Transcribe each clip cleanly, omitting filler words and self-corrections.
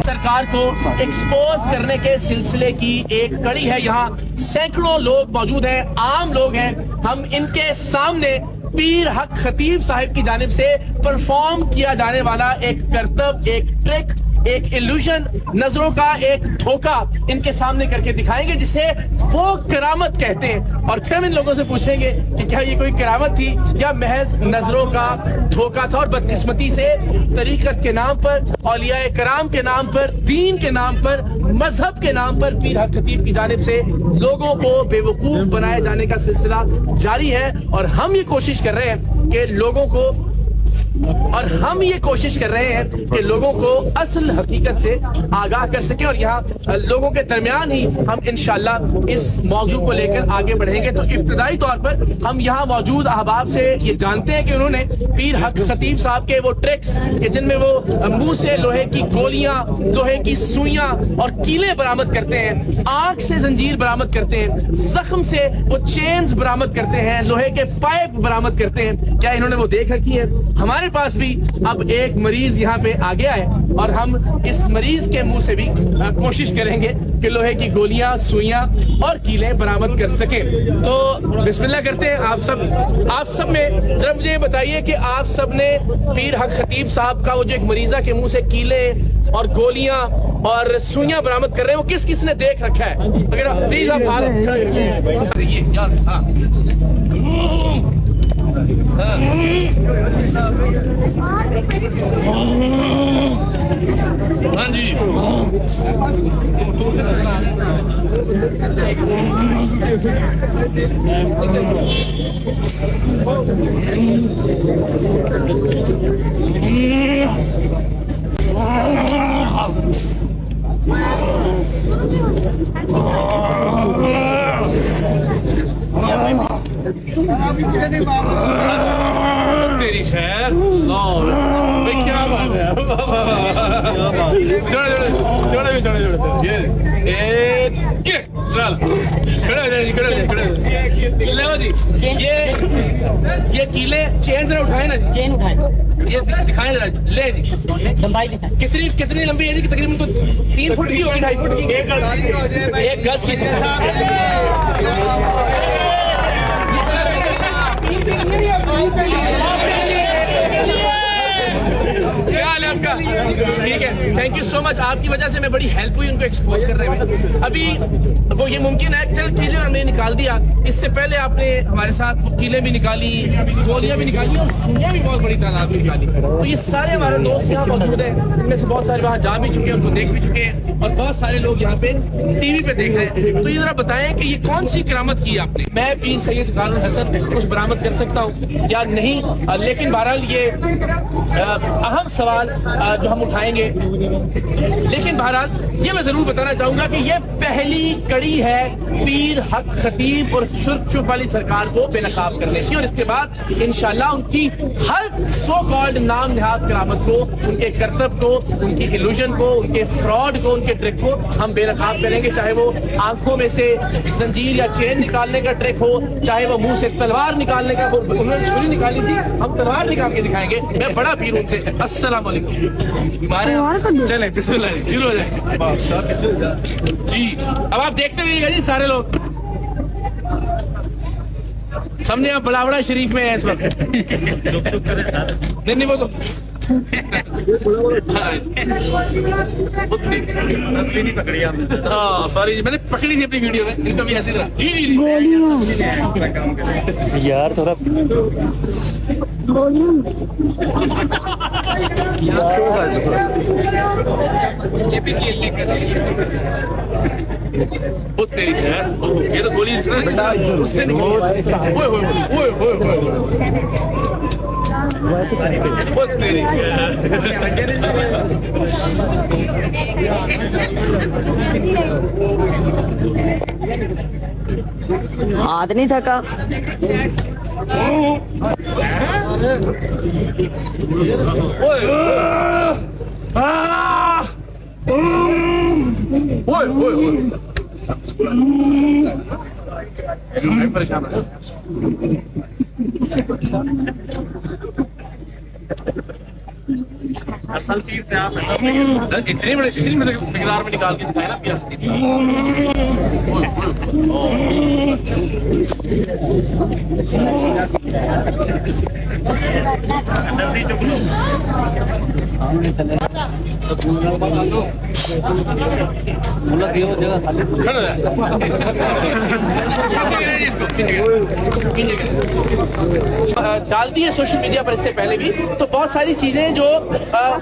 सरकार को एक्सपोज करने के सिलसिले की एक कड़ी है। यहाँ सैकड़ों लोग मौजूद हैं, आम लोग हैं। हम इनके सामने पीर हक खतीब साहिब की जानिब से परफॉर्म किया जाने वाला एक करतब, एक ट्रिक, एक इल्यूजन, नजरों का एक धोखा इनके सामने करके दिखाएंगे जिसे वो करामत कहते हैं। और फिर हम इन लोगों से पूछेंगे कि क्या ये कोई करामत थी या महज नजरों का धोखा था। और बदकिस्मती से तरीकत के नाम पर, औलिया कराम के नाम पर, दीन के नाम पर, मजहब के नाम पर पीर हक खतीब की जानिब से लोगों को बेवकूफ बनाए जाने का सिलसिला जारी है। और हम ये कोशिश कर रहे हैं कि लोगों को असल हकीकत से आगाह कर सके। और यहाँ लोगों के दरमियान ही हम इंशाल्लाह इस मौजू को लेकर आगे बढ़ेंगे। तो इब्तिदाई तौर पर हम यहाँ मौजूद अहबाब से ये जानते हैं कि उन्होंने पीर हक खतीब साहब के वो ट्रिक्स कि जिनमें वो मुंह से लोहे की गोलियां, लोहे की सुइयां और कीले बरामद करते हैं, आग से जंजीर बरामद करते हैं, जख्म से वो चेन्स बरामद करते हैं, लोहे के पाइप बरामद करते हैं, क्या इन्होंने वो देख रखी है? हमारे पास भी अब एक मरीज यहाँ पे आ गया है और हम इस मरीज के मुंह से भी कोशिश करेंगे कि लोहे की गोलियां, सुइयां और कीले बरामद कर सके। तो बिस्मिल्लाह करते हैं। आप सब में जरा मुझे बताइए कि आप सब ने पीर हक खतीब साहब का वो जो एक मरीजा के मुंह से कीले और गोलियां और सुइयां बरामद कर रहे हैं वो किस किस ने देख रखा है? अगर प्लीज आप हाथ हाँ जी, तेरी खैर क्या बात है। ये कीले चेन जरा उठाए ना, चेन उठाए, ये दिखाएं जरा, ले जी लंबाई कितनी लंबी है जी? तकरीबन तो 3 फुट की होगी, 2.5 फुट की, 1 गज की। ठीक है, थैंक यू सो मच। आपकी वजह से मैं बड़ी हेल्प हुई उनको एक्सपोज करने में। अभी वो ये मुमकिन है, चल कीले और हमने निकाल दिया, इससे पहले आपने हमारे साथ कीले भी निकाली, गोलियां भी निकाली और सुइयां भी बहुत बड़ी तादाद में निकाली। तो ये सारे हमारे दोस्त यहाँ मौजूद हैं, इनमें से बहुत सारे वहाँ जा भी चुके हैं, उनको देख भी चुके हैं और बहुत सारे लोग यहाँ पे टीवी पे देख रहे हैं। तो ये जरा बताएं कि ये कौन सी करामत की आपने? मैं पीर सैयद कारुल हसन कुछ बरामद कर सकता हूँ या नहीं? लेकिन बहरहाल ये अहम सवाल जो हम उठाएंगे, लेकिन बहरहाल ये मैं जरूर बताना चाहूंगा कि ये पहली कड़ी है पीर हक खतीब और शुर्फ वाली सरकार को बेनकाब करने की। और इसके बाद इंशाल्लाह उनकी हर सो कॉल्ड नाम निहाद करामत को, उनके करतब को, उनकी इल्यूजन को, उनके फ्रॉड को, उनके ट्रिक को हम बेनकाब करेंगे। चाहे वो आंखों में से जंजीर या चेन निकालने का ट्रिक हो, चाहे वो मुंह से तलवार निकालने का, उन्होंने छुरी निकाली थी, हम तलवार निकाल के दिखाएंगे। मैं बड़ा पीर उनसे। अस्सलाम वालेकुम। चले बिस्मिल्लाह, शुरू हो जाए जी। अब आप देखते रहिएगा जी सारे लोग। समझे आप बड़ा शरीफ में है इस वक्त। नहीं वो तो हाँ सॉरी जी, मैंने पकड़ी थी अपनी वीडियो में, इनका भी ऐसी तरह। जी जी जी यार थोड़ा ये भी तेरी खैर, ये तो गोली उसने हाथ नहीं थका। परेशान असल इतनी मकदार में निकाल के दिखाया ना प्याज की। डाल दी है सोशल मीडिया पर इससे पहले भी, तो बहुत सारी चीजें जो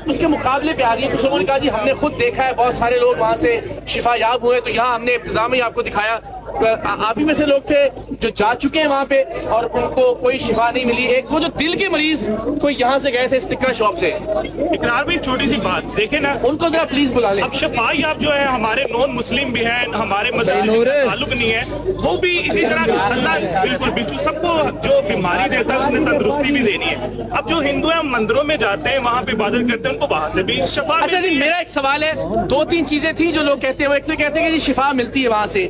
उसके मुकाबले पे आ रही है। कुछ लोगों ने कहा जी हमने खुद देखा है, बहुत सारे लोग वहां से शिफायाब हुए, तो यहाँ हमने इब्तिदा में ही आपको दिखाया। आप ही में से लोग थे जो जा चुके हैं वहां पे और उनको कोई शिफा नहीं मिली। एक वो जो दिल के मरीज कोई यहाँ से गए थे स्टिकर शॉप से। इकरार में एक छोटी सी बात देखे ना, उनको जरा प्लीज बुला लें। अब शफायाब जो है हमारे नॉन मुस्लिम भी हैं, हमारे मजहब से ताल्लुक नहीं है, वो भी इसी तरह अल्लाह बिल्कुल बिल्कुल सबको जो बीमारी देता है उसने तंदुरुस्ती भी देनी है। अब जो हिंदू है मंदिरों में जाते हैं, वहाँ पे इबादत करते हैं, उनको वहाँ से भी शफा। अच्छा जी, मेरा एक सवाल है, दो तीन चीजें थी जो लोग कहते हैं। एक तो कहते हैं कि शिफा मिलती है वहां से,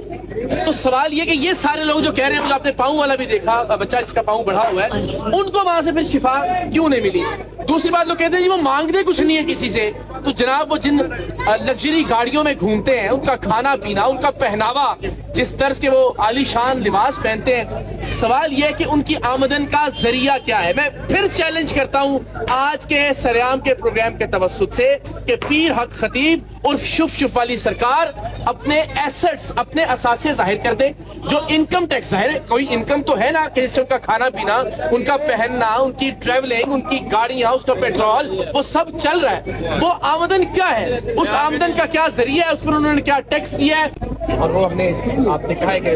तो सवाल ये कि ये सारे लोग जो कह रहे हैं, मुझे आपने पाँव वाला भी देखा, बच्चा जिसका पाँव बढ़ा हुआ है, उनको वहां से फिर शिफा क्यों नहीं मिली? दूसरी बात, लोग कहते हैं जी वो मांगते कुछ नहीं है किसी से, तो जनाब वो जिन लग्जरी गाड़ियों में घूमते हैं, उनका खाना पीना, उनका पहनावा, जिस तर्ज के वो आलीशान लिबास पहनते हैं, सवाल यह है कि उनकी आमदन का जरिया क्या है? मैं फिर चैलेंज करता हूं आज के सरेआम के प्रोग्राम के तवस्सुत से कि पीर हक खतीब उर्फ शुफ वाली सरकार अपने एसेट्स, अपने असासे जाहिर कर दे। जो इनकम टैक्स जाहिर, कोई इनकम तो है ना कि जिससे उनका खाना पीना, उनका पहनना, उनकी ट्रेवलिंग, उनकी गाड़ियां, उसका पेट्रोल, वो सब चल रहा है। वो आमदन क्या है? उस आमदन का क्या जरिया है? उस पर उन्होंने क्या टैक्स दिया है? और वो आपने कहा है कि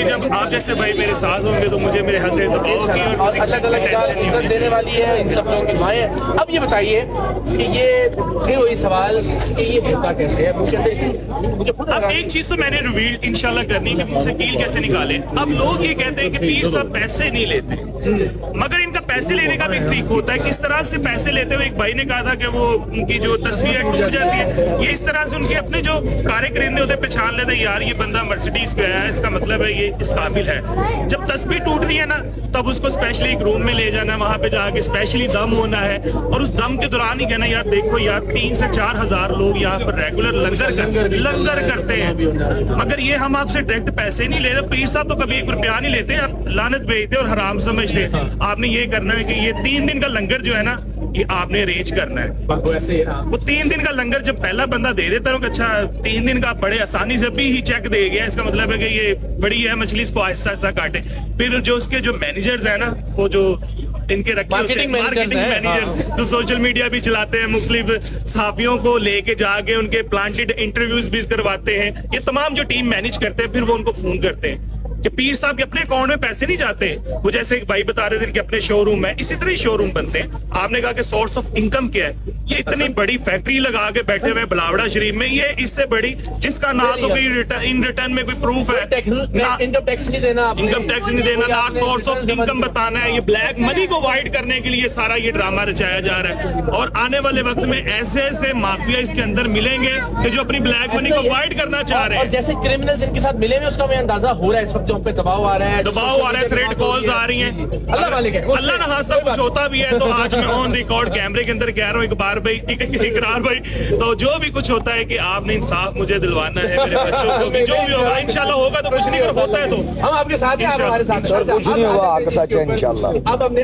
जब आप जैसे भाई मेरे साथ होंगे तो मुझे मेरे हाथ से इज्जत देने वाली है, इन सब लोगों की दुआएं हैं। अब ये बताइए कि ये फिर वही सवाल कि ये होता कैसे है? मुझे अब एक चीज तो मैंने रिवील इंशाल्लाह करनी कि मुझसे कील कैसे निकाले। अब लोग ये कहते हैं कि पीर साहब पैसे नहीं लेते, मगर इनका पैसे लेने का भी तरीका होता है। किस तरह से पैसे लेते हुए, एक भाई ने कहा था कि वो उनकी जो तस्वीर टूट जाती है, ये इस तरह से उनके अपने जो कार्य करेंदे होते पहचान लेते हैं, यार ये बंदा मर्सिडीज पे आया है, इसका मतलब है ये इस काबिल है। जब तस्वीर टूट रही है ना, तब उसको स्पेशली एक रूम में ले जाना, वहां पे जाके स्पेशली दम होना है, और उस दम के दौरान ही कहना यार देखो यार 3 से 4 हजार लोग यहाँ पर रेगुलर लंगर करते हैं, मगर ये हम आपसे डायरेक्ट पैसे नहीं लेते। पीर साहब तो कभी 1 रुपया नहीं लेते, आप लानत भेजते और हराम समझते। आपने ये करना है कि ये 3 दिन का लंगर जो है ना, ये आपने अरेंज करना है। वो 3 दिन का लंगर जब पहला बंदा दे देता है, अच्छा 3 दिन का बड़े आसानी से भी ही चेक दे गया, इसका मतलब है कि ये बड़ी है मछली, इसको आहिस्ता आहिस्ता काटे। फिर जो उसके जो मैनेजर्स है ना, वो जो इनके रखे मार्केटिंग मैनेजर्स जो सोशल मीडिया भी चलाते हैं, मुख्तलिफ सहाफियों को लेके जाके उनके प्लांटेड इंटरव्यूज भी करवाते हैं, ये तमाम जो टीम मैनेज करते हैं, फिर वो उनको फोन करते हैं कि पीर साहब के अपने अकाउंट में पैसे नहीं जाते। वो जैसे एक भाई बता रहे थे कि अपने शोरूम है, इसी तरह ही शोरूम बनते हैं। आपने कहा कि सोर्स ऑफ इनकम क्या है? ये इतनी बड़ी फैक्ट्री लगा के बैठे हुए बिलावड़ा शरीफ में, ये इससे बड़ी जिसका ना तो कोई इन रिटर्न में कोई प्रूफ है, इनकम टैक्स नहीं देना, ना सोर्स ऑफ इनकम बताना है। ये ब्लैक मनी को वाइड करने के लिए सारा ये ड्रामा रचाया जा रहा है, और आने वाले वक्त में ऐसे ऐसे माफिया इसके अंदर मिलेंगे कि जो अपनी ब्लैक मनी को वाइड करना चाह रहे हैं। और जैसे क्रिमिनल्स इनके साथ मिले हुए, उसका हमें अंदाजा हो रहा है इस वक्त पे दबाव आ रहा है, थ्रेड कॉल्स आ रही हैं। अल्लाह ना हाथ सब कुछ होता भी है, तो आज मैं ऑन रिकॉर्ड कैमरे के अंदर कह रहा हूँ इकरार भाई, तो जो भी कुछ होता है कि आपने इंसाफ मुझे दिलवाना है, मेरे बच्चों को भी, जो भी होगा इंशाल्लाह होगा, तो कुछ नहीं, अगर होता है तो हम आपके साथ हैं, आप हमारे साथ कुछ नहीं होगा, आपके साथ इंशाल्लाह। अब हमने